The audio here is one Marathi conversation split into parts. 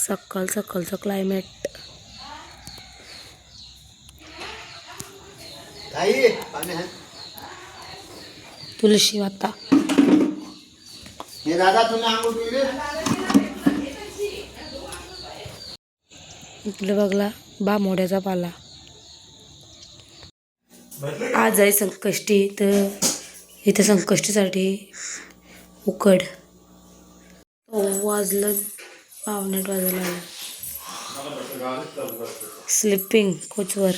सकाळ सकाळचं क्लायमेट. तुळशी आता इकडे बघला बामोड्याचा पाला. आज आहे संकष्टी, तर इथे संकष्टीसाठी उकड वाजलं 8:15 वाजायला आलं. स्लिपिंग कोचवर.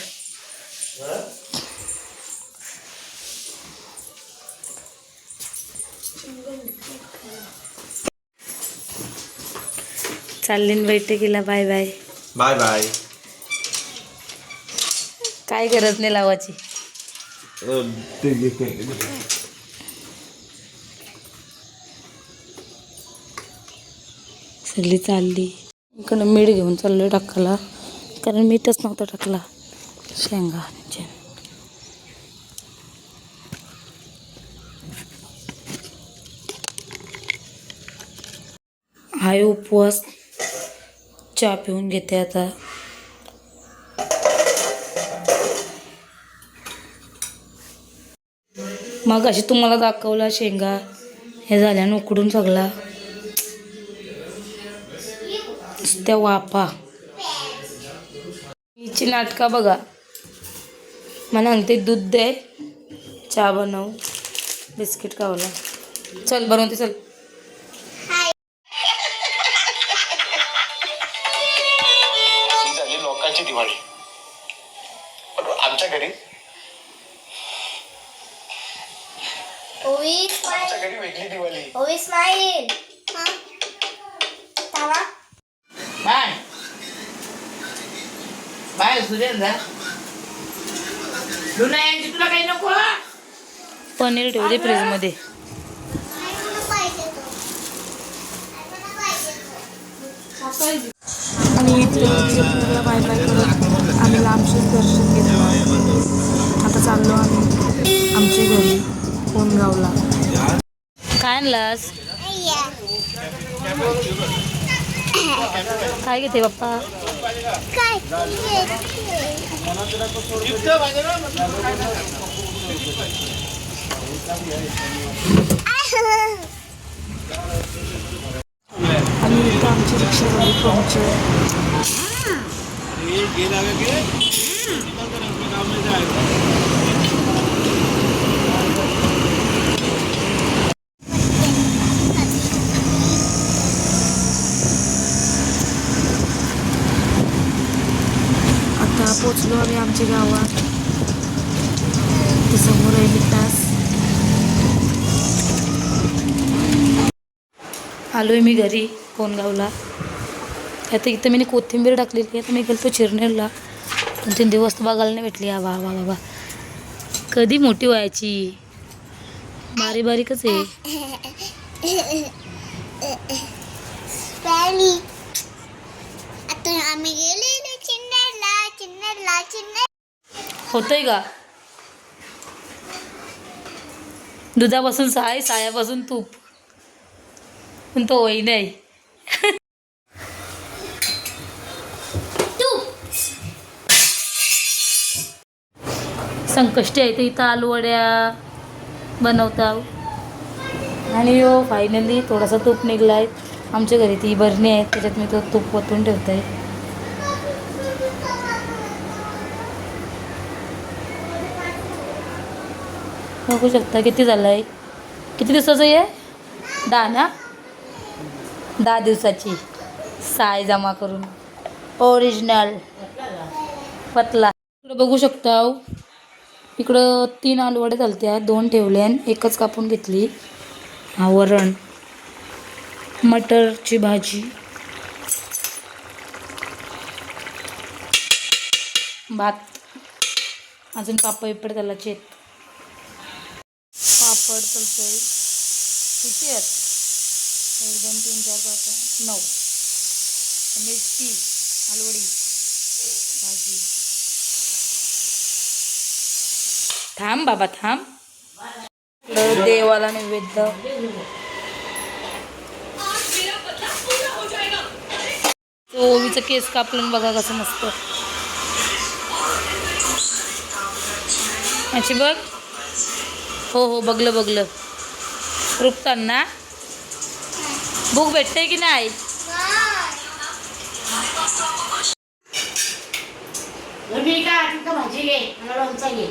चालले बैठकीला. Bye bye bye bye. काय गरज नाही लावायची. सगळी चालली. इकडं मीठ घेऊन चाललोय टाकायला, कारण मीठच नव्हता टाकला. शेंगा हाय उपवास. चहा पिऊन घेते आता. मग अशी तुम्हाला दाखवला शेंगा हे झाल्यानं उकडून सगळा त्या वापा. हिची नाटका बघा. मला सांगते दूध दे, चहा बनव, बिस्किट खावला. चल बनवते चल. झाली लोकांची दिवाळी, आमच्या घरी वेगळी दिवाळी. Bye bye Surendra. लुना यांची तुला काही नको. पनीर ठेवते फ्रीजमध्ये. आणि इथं बाय बाय करत आम्ही लांबशीच दर्शन घेतलं. आता चाललो आम्ही आमच्या घरी कोणगावला. काय आणलास? काय घेते बाप्पा? आणि इथं आमची रिक्षा झाली पंक्चर. आता पोचलो आम्ही आमच्या गावात. समोर आहे विकास. आलोय मी घरी कोणगावला. आता इथं मी कोथिंबीर टाकलेली आहे. तर मी गेलो चिरनेरला. 2-3 दिवस तर बघायला नाही भेटली. वा वा बाबा कधी मोठी व्हायची. बारी बारीकच आहे. आम्ही गेलेलो चिन्नरला. होतंय का? दुधापासून साय, सायापासून तूप, पण तो होई नाही. संकष्टी आहे तर इथं आलूवड्या बनवता. आणि हो फायनली थोडासा तूप निघला आहे. आमच्या घरी ती बरणी आहे, त्याच्यात मी तो तूप ओतून ठेवत आहे. बघू शकता किती झालं आहे. किती दिवसाचं आहे? 10 ना? 10 दिवसाची साय जमा करून ओरिजिनल पतला. इकडं बघू शकता. इकडं 3 आलूवडे चालत्या. 2 ठेवल्या आणि 1च कापून घेतली. वरण, मटरची भाजी, भात, अजून पापड बिपड त्याला चेत. पापड चलतोय. किती आहेत? 1 2 3 4 5 9. मिरची, आलूवडी, भाजी. थांब बाबा थांब. देवाला नैवेद्य. ओवीचं केस कापलं बघा कसं मस्त. याची बघ. हो हो बघलं रुपताना भूक भेटते की नाही. मी का भाजी घे मला लोणचं घे.